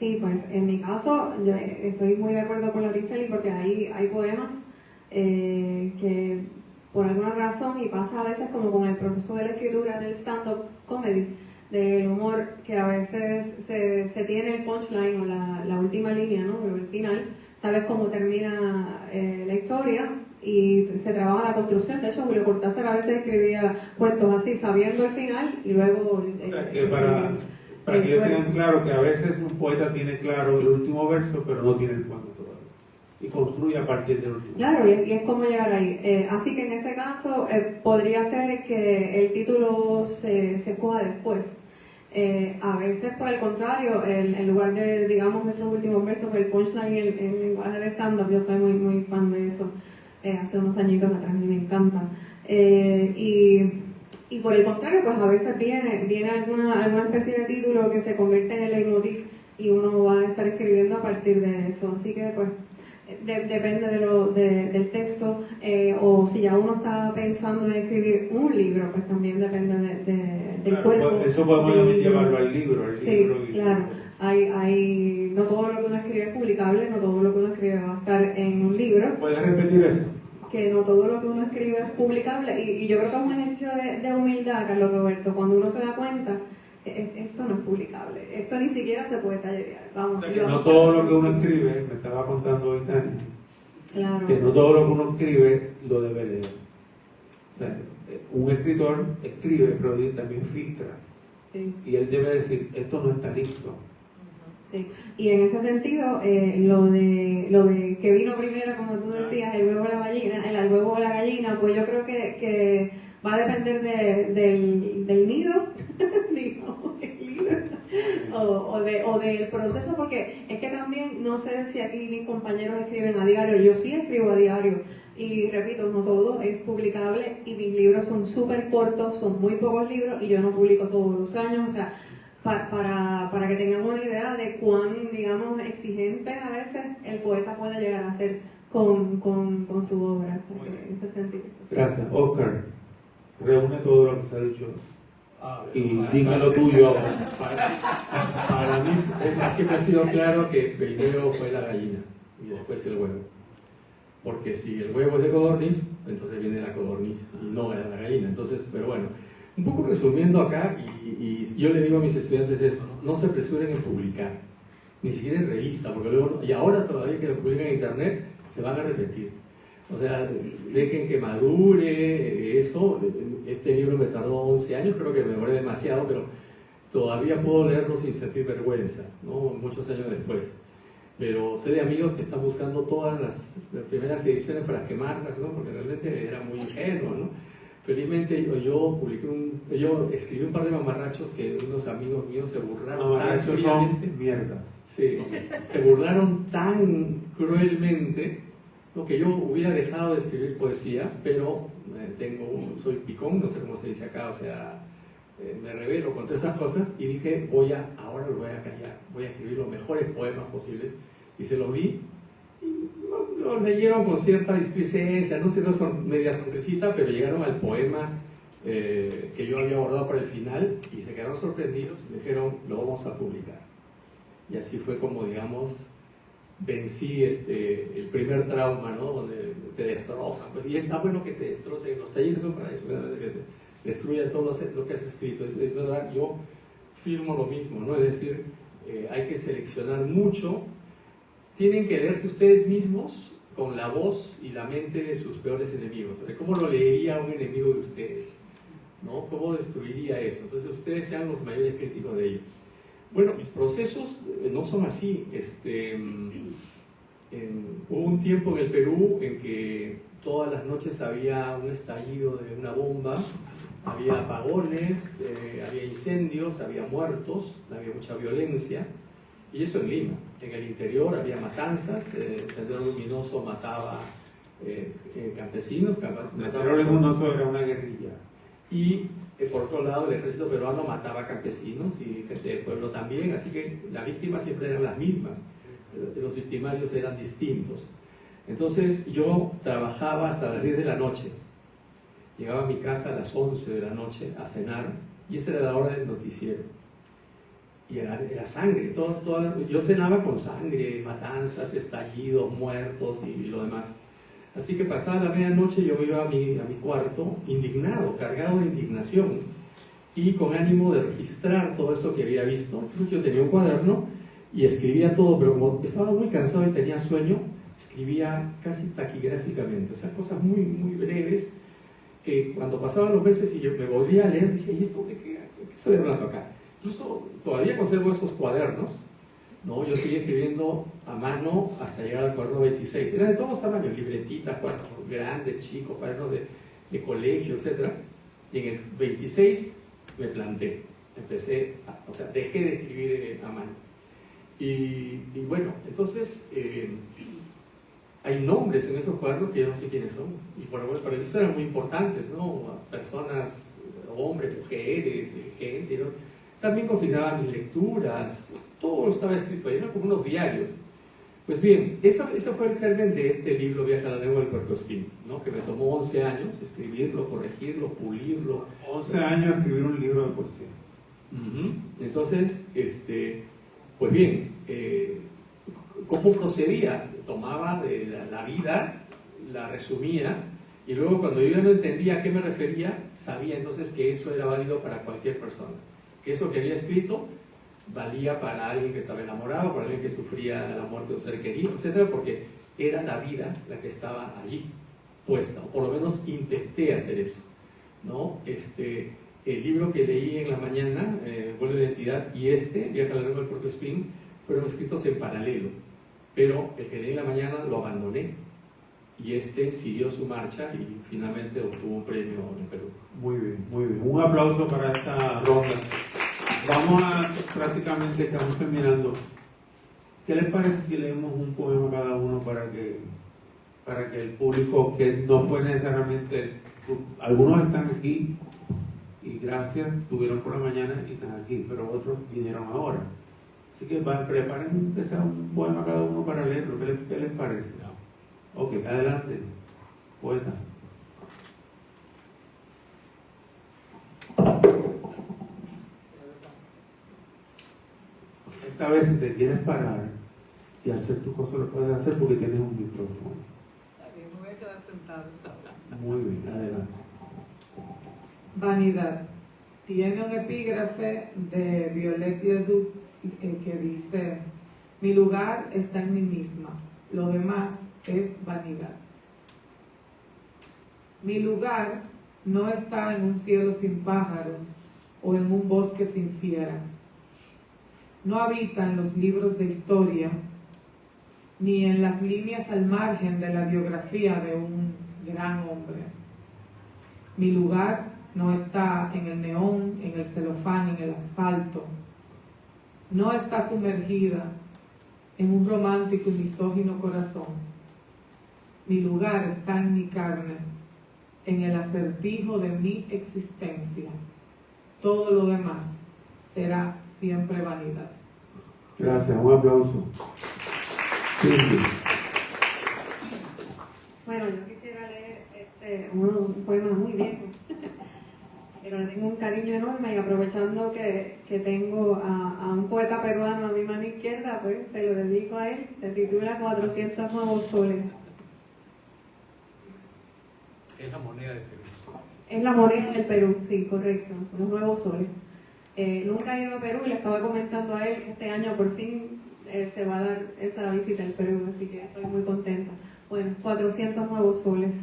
Sí, pues en mi caso yo estoy muy de acuerdo con Laura Esteli porque hay poemas que por alguna razón, y pasa a veces como con el proceso de la escritura del stand-up comedy, del humor, que a veces se tiene el punchline o la última línea, ¿no? Pero el final, sabes cómo termina la historia y se trabaja la construcción. De hecho, Julio Cortázar a veces escribía cuentos así, sabiendo el final y luego... O sea, que para que ellos tengan claro que a veces un poeta tiene claro el último verso, pero no tiene el cuento todavía. Y construye a partir del último. Claro, y es como llegar ahí. Así que en ese caso podría ser que el título se escoja después. A veces, por el contrario, en lugar de, digamos, esos últimos versos, el punchline en lenguaje de stand-up, yo soy muy fan de eso, hace unos añitos atrás, y me encanta. Y por el contrario, pues a veces viene alguna especie de título que se convierte en el leitmotiv y uno va a estar escribiendo a partir de eso. Así que, pues, depende del texto, o si ya uno está pensando en escribir un libro, pues también depende del Claro, cuerpo. pues, eso podemos también del libro. llevarlo al libro. Sí, claro. No todo lo que uno escribe es publicable, no todo lo que uno escribe va a estar en un libro. ¿Puedes repetir eso? Que no todo lo que uno escribe es publicable, y yo creo que es un ejercicio de humildad, Carlos Roberto, cuando uno se da cuenta, esto no es publicable, esto ni siquiera se puede tallerear. O sea, que no todo lo que uno escribe, me estaba contando hoy Tania, claro, que no todo lo que uno escribe lo debe leer. O sea, un escritor escribe, pero también filtra. sí. Y él debe decir, esto no está listo. Sí. Y en ese sentido, lo de que vino primero, como tú decías, el huevo o la gallina, el huevo o la gallina, pues yo creo que va a depender del nido, digamos, el libro, o del proceso, porque es que también, no sé si aquí mis compañeros escriben a diario, yo sí escribo a diario, y repito, no todo es publicable, y mis libros son súper cortos, son muy pocos libros, y yo no publico todos los años, o sea, para que tengamos una idea de cuán, digamos, exigente a veces el poeta puede llegar a ser con su obra, en ese sentido. Gracias. Oscar, reúne todo lo que se ha dicho y Para- dime lo tuyo. Para mí siempre ha sido claro que primero fue la gallina y después el huevo. Porque si el huevo es de codorniz, entonces viene la codorniz y no era la gallina. Entonces, pero bueno, un poco resumiendo acá, y yo le digo a mis estudiantes eso, no se apresuren en publicar, ni siquiera en revista, porque luego, y ahora todavía que lo publican en internet, se van a repetir. O sea, dejen que madure eso. Este libro me tardó 11 años, creo que me demoré demasiado, pero todavía puedo leerlo sin sentir vergüenza, ¿no? Muchos años después. Pero sé de amigos que están buscando todas las primeras ediciones para quemarlas, ¿no? Porque realmente era muy ingenuo, ¿no? Felizmente yo escribí un par de mamarrachos que unos amigos míos se burlaron Mamarrachos tan fríamente. son mierdas. Sí, se burlaron tan cruelmente, ¿no? Que yo hubiera dejado de escribir poesía, pero soy picón, no sé cómo se dice acá, o sea, me revelo con todas esas cosas y dije, ahora lo voy a callar, voy a escribir los mejores poemas posibles, y se los di, y los leyeron con cierta displicencia, no sé, no son media sonrisita, pero llegaron al poema que yo había abordado para el final y se quedaron sorprendidos y me dijeron, lo vamos a publicar. Y así fue como, digamos, vencí el primer trauma, ¿no? Donde te destrozan, pues, y está bueno que te destrocen, los talleres son para eso, que te destruya todo lo que has escrito. Es verdad, yo firmo lo mismo, ¿no? Es decir, hay que seleccionar mucho, tienen que leerse ustedes mismos con la voz y la mente de sus peores enemigos. ¿Cómo lo leería un enemigo de ustedes? ¿No? ¿Cómo destruiría eso? Entonces ustedes sean los mayores críticos de ellos. Bueno, mis procesos no son así. Hubo un tiempo en el Perú en que todas las noches había un estallido de una bomba, había apagones, había incendios, había muertos, había mucha violencia, y eso en Lima. En el interior había matanzas, Sendero Luminoso mataba campesinos, Sendero Luminoso era una guerrilla. Y por otro lado el ejército peruano mataba campesinos y gente del pueblo también, así que las víctimas siempre eran las mismas, los victimarios eran distintos. Entonces yo trabajaba hasta las 10 de la noche, llegaba a mi casa a las 11 de la noche a cenar, y esa era la hora del noticiero. Y era sangre, yo cenaba con sangre, matanzas, estallidos, muertos y lo demás. Así que pasada la medianoche yo me iba a mi cuarto indignado, cargado de indignación y con ánimo de registrar todo eso que había visto. Entonces yo tenía un cuaderno y escribía todo, pero como estaba muy cansado y tenía sueño, escribía casi taquigráficamente, o sea, cosas muy, muy breves que cuando pasaban los meses y yo me volvía a leer, decía, ¿y esto de qué estoy hablando acá? Incluso todavía conservo esos cuadernos, ¿no? Yo seguí escribiendo a mano hasta llegar al cuaderno 26. Eran de todos los tamaños, libretitas, cuadernos grandes, chicos, cuadernos de colegio, etc. Y en el 26 me planté, dejé de escribir a mano. Y bueno, entonces hay nombres en esos cuadernos que yo no sé quiénes son. Y para ellos eran muy importantes, ¿no? Personas, hombres, mujeres, gente, ¿no? También consignaba mis lecturas, todo estaba escrito ahí, eran como unos diarios. Pues bien, eso fue el germen de este libro Viaje a la lengua del puercoespín, ¿no? Que me tomó 11 años escribirlo, corregirlo, pulirlo. 11 años escribir un libro de poesía. Entonces, pues bien, ¿cómo procedía? Tomaba de la vida, la resumía, y luego cuando yo ya no entendía a qué me refería, sabía entonces que eso era válido para cualquier persona, que eso que había escrito valía para alguien que estaba enamorado, para alguien que sufría la muerte de un ser querido, etcétera, porque era la vida la que estaba allí puesta, o por lo menos intenté hacer eso, ¿no? El libro que leí en la mañana, Vuelo de Identidad, y Viaje a la lengua del puercoespín, fueron escritos en paralelo, pero el que leí en la mañana lo abandoné, y siguió su marcha y finalmente obtuvo un premio en Perú. Muy bien, muy bien. Un aplauso para esta ronda. Vamos a, prácticamente estamos terminando. ¿Qué les parece si leemos un poema cada uno para que el público, que no fue necesariamente, algunos están aquí y gracias, estuvieron por la mañana y están aquí, pero otros vinieron ahora. Así que preparen que sea un poema cada uno para leerlo. ¿Qué les parece? Ok, adelante, poeta. Esta vez si te quieres parar y hacer tu cosa lo puedes hacer porque tienes un micrófono. Me voy a quedar sentada esta vez. Muy bien, adelante. Vanidad. Tiene un epígrafe de Violette Leduc que dice: mi lugar está en mí misma, lo demás es vanidad. Mi lugar no está en un cielo sin pájaros o en un bosque sin fieras. No habita en los libros de historia ni en las líneas al margen de la biografía de un gran hombre. Mi lugar no está en el neón, en el celofán, en el asfalto. No está sumergida en un romántico y misógino corazón. Mi lugar está en mi carne, en el acertijo de mi existencia. Todo lo demás será siempre vanidad. Gracias, un aplauso. Sí. Bueno, yo quisiera leer un poema muy viejo, pero le tengo un cariño enorme, y aprovechando que tengo a un poeta peruano a mi mano izquierda, pues te lo dedico a él. Se titula 400 nuevos soles. Es la moneda de Perú. Es la moneda del Perú, sí, correcto, los nuevos soles. Nunca he ido a Perú y le estaba comentando a él que este año por fin se va a dar esa visita al Perú, así que estoy muy contenta. Bueno, 400 nuevos soles.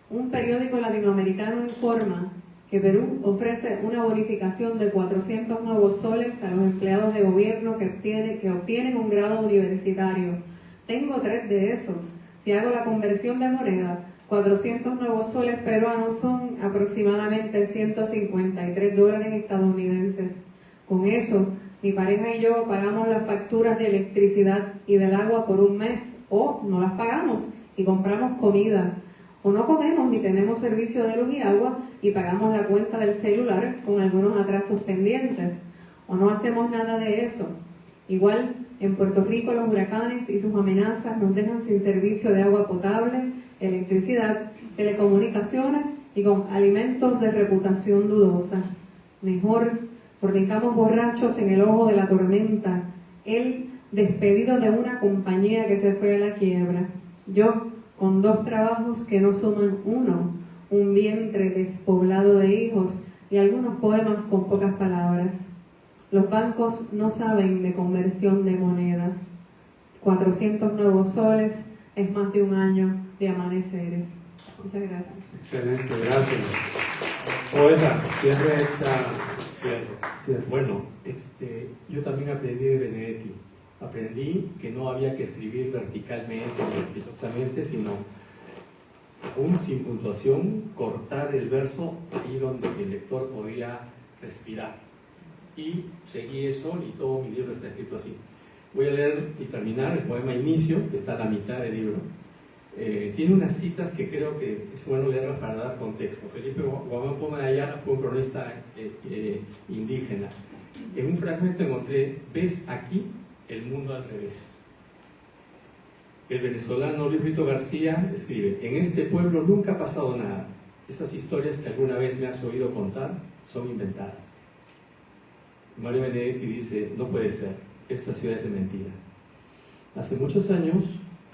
Un periódico latinoamericano informa que Perú ofrece una bonificación de 400 nuevos soles a los empleados de gobierno que obtienen un grado universitario. Tengo 3 de esos. Si hago la conversión de moneda, 400 nuevos soles peruanos son aproximadamente $153 estadounidenses. Con eso, mi pareja y yo pagamos las facturas de electricidad y del agua por un mes, o no las pagamos y compramos comida, o no comemos ni tenemos servicio de luz y agua y pagamos la cuenta del celular con algunos atrasos pendientes, o no hacemos nada de eso. Igual, en Puerto Rico los huracanes y sus amenazas nos dejan sin servicio de agua potable, electricidad, telecomunicaciones y con alimentos de reputación dudosa. Mejor, fornicamos borrachos en el ojo de la tormenta, él despedido de una compañía que se fue a la quiebra, yo con 2 trabajos que no suman 1, un vientre despoblado de hijos y algunos poemas con pocas palabras. Los bancos no saben de conversión de monedas. 400 nuevos soles es más de un año de amaneceres. Muchas gracias. Excelente, gracias. Poeta, cierre esta. Cierre. Bueno, yo también aprendí de Benedetti. Aprendí que no había que escribir verticalmente o vertiginosamente, sino aún sin puntuación, cortar el verso ahí donde el lector podía respirar. Y seguí eso y todo mi libro está escrito así. Voy a leer y terminar el poema Inicio, que está a la mitad del libro. Tiene unas citas que creo que es bueno leerlas para dar contexto. Felipe Guamán Poma de Ayala fue un cronista indígena. En un fragmento encontré: ves aquí el mundo al revés. El venezolano Luis Brito García escribe: en este pueblo nunca ha pasado nada. Esas historias que alguna vez me has oído contar son inventadas. Mario Benedetti dice: no puede ser, esta ciudad es de mentira. Hace muchos años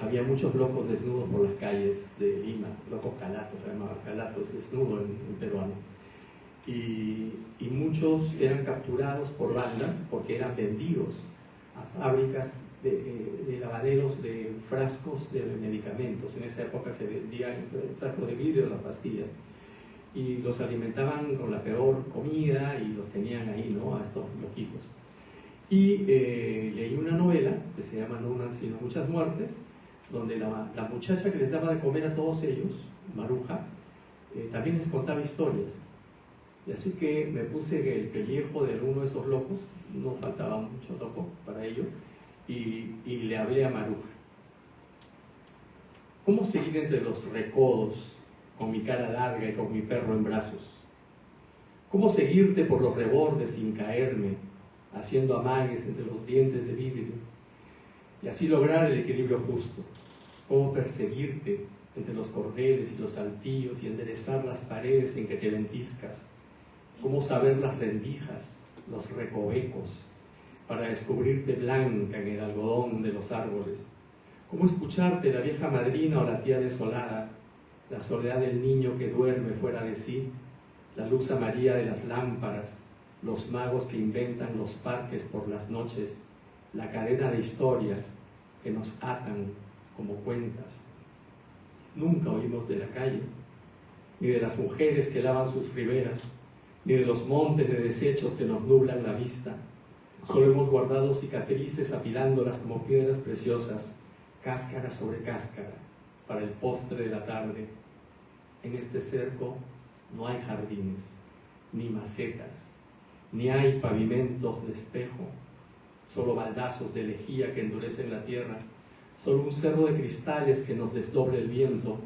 había muchos locos desnudos por las calles de Lima, locos calatos, se llamaban calatos, desnudo en peruano. Y muchos eran capturados por bandas porque eran vendidos a fábricas de lavaderos de frascos de medicamentos. En esa época se vendían frascos de vidrio, las pastillas, y los alimentaban con la peor comida y los tenían ahí, ¿no?, a estos loquitos. Y leí una novela que se llama No una, sino muchas muertes, donde la muchacha que les daba de comer a todos ellos, Maruja, también les contaba historias. Y así que me puse el pellejo de alguno de esos locos, no faltaba mucho loco para ello, y le hablé a Maruja. ¿Cómo seguir entre los recodos con mi cara larga y con mi perro en brazos? ¿Cómo seguirte por los rebordes sin caerme, haciendo amagues entre los dientes de vidrio, y así lograr el equilibrio justo? ¿Cómo perseguirte entre los cordeles y los saltillos y enderezar las paredes en que te ventiscas? ¿Cómo saber las rendijas, los recovecos, para descubrirte blanca en el algodón de los árboles? ¿Cómo escucharte la vieja madrina o la tía desolada, la soledad del niño que duerme fuera de sí, la luz amarilla de las lámparas, los magos que inventan los parques por las noches, la cadena de historias que nos atan como cuentas? Nunca oímos de la calle, ni de las mujeres que lavan sus riberas, ni de los montes de desechos que nos nublan la vista. Solo hemos guardado cicatrices apilándolas como piedras preciosas, cáscara sobre cáscara, para el postre de la tarde. En este cerco no hay jardines, ni macetas, ni hay pavimentos de espejo, solo baldazos de lejía que endurecen la tierra, solo un cerro de cristales que nos desdoble el viento,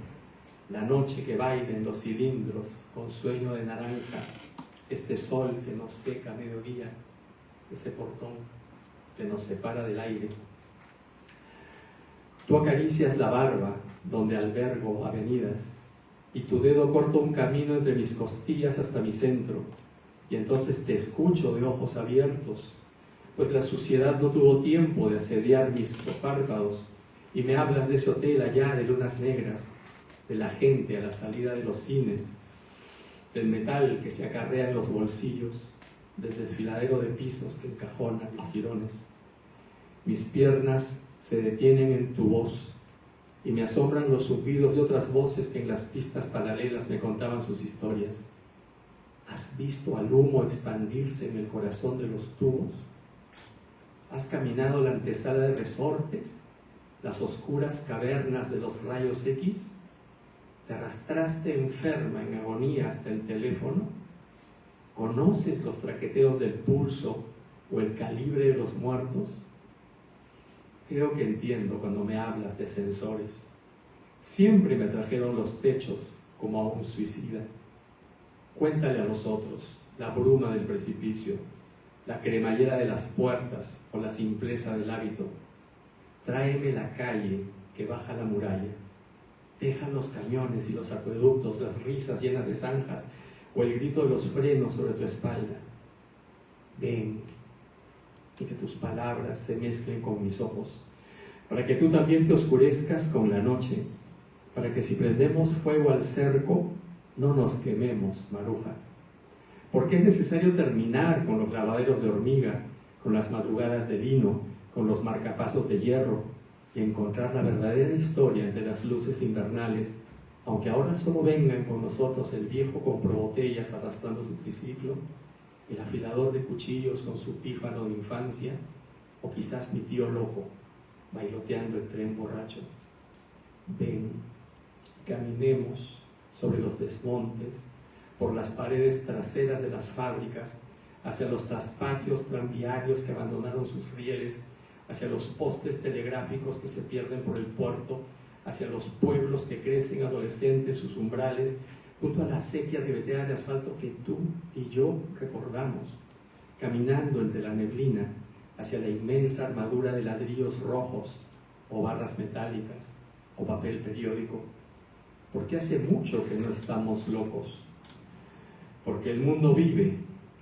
la noche que baila en los cilindros con sueño de naranja, este sol que nos seca a mediodía, ese portón que nos separa del aire. Tú acaricias la barba donde albergo avenidas, y tu dedo corta un camino entre mis costillas hasta mi centro, y entonces te escucho de ojos abiertos, pues la suciedad no tuvo tiempo de asediar mis párpados, y me hablas de ese hotel allá de lunas negras, de la gente a la salida de los cines, del metal que se acarrea en los bolsillos, del desfiladero de pisos que encajonan los jirones. Mis piernas se detienen en tu voz y me asombran los zumbidos de otras voces que en las pistas paralelas me contaban sus historias. ¿Has visto al humo expandirse en el corazón de los tubos? ¿Has caminado la antesala de resortes, las oscuras cavernas de los rayos X? ¿Te arrastraste enferma en agonía hasta el teléfono? ¿Conoces los traqueteos del pulso o el calibre de los muertos? Creo que entiendo cuando me hablas de ascensores. Siempre me trajeron los techos como a un suicida. Cuéntale a los otros la bruma del precipicio, la cremallera de las puertas o la simpleza del hábito. Tráeme la calle que baja la muralla. Deja los camiones y los acueductos, las risas llenas de zanjas o el grito de los frenos sobre tu espalda. Ven, y que tus palabras se mezclen con mis ojos, para que tú también te oscurezcas con la noche, para que si prendemos fuego al cerco, no nos quememos, Maruja. Porque es necesario terminar con los lavaderos de hormiga, con las madrugadas de lino, con los marcapasos de hierro, y encontrar la verdadera historia entre las luces invernales, aunque ahora solo vengan con nosotros el viejo comprobotellas arrastrando su triciclo, el afilador de cuchillos con su pífano de infancia, o quizás mi tío loco, bailoteando el tren borracho. Ven, caminemos sobre los desmontes, por las paredes traseras de las fábricas, hacia los traspatios tranviarios que abandonaron sus rieles, hacia los postes telegráficos que se pierden por el puerto, hacia los pueblos que crecen adolescentes sus umbrales, junto a la sequía ribeteada de asfalto que tú y yo recordamos, caminando entre la neblina, hacia la inmensa armadura de ladrillos rojos, o barras metálicas, o papel periódico, porque hace mucho que no estamos locos, porque el mundo vive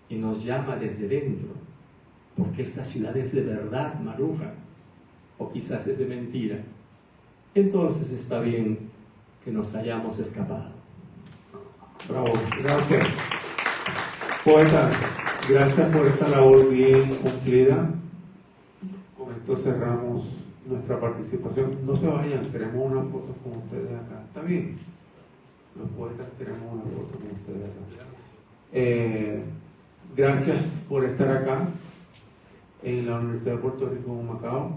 y nos llama desde dentro, porque esta ciudad es de verdad, Maruja, o quizás es de mentira. Entonces está bien que nos hayamos escapado. Bravo, gracias. Poetas, gracias por esta labor bien cumplida. Con esto cerramos nuestra participación. No se vayan, queremos una foto con ustedes acá. ¿Está bien? Los poetas queremos una foto con ustedes acá. Gracias por estar acá en la Universidad de Puerto Rico en Humacao,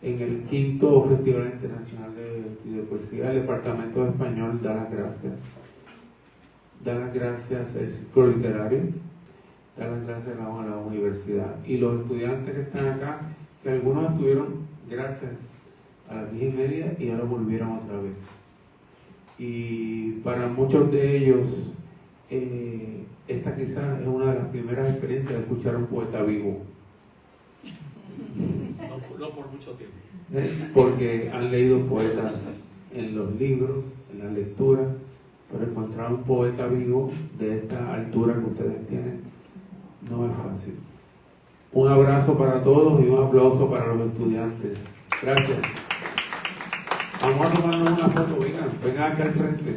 en el 5º Festival Internacional de Poesía. El Departamento de Español da las gracias. Da las gracias al Círculo Literario, da las gracias a la universidad y los estudiantes que están acá, que algunos estuvieron gracias a las 10:30 y ahora volvieron otra vez. Y para muchos de ellos, esta quizás es una de las primeras experiencias de escuchar a un poeta vivo. No por mucho tiempo. Porque han leído poetas en los libros, en la lectura, pero encontrar un poeta vivo de esta altura que ustedes tienen no es fácil. Un abrazo para todos y un aplauso para los estudiantes. Gracias. Vamos a tomarnos una foto, vengan acá al frente.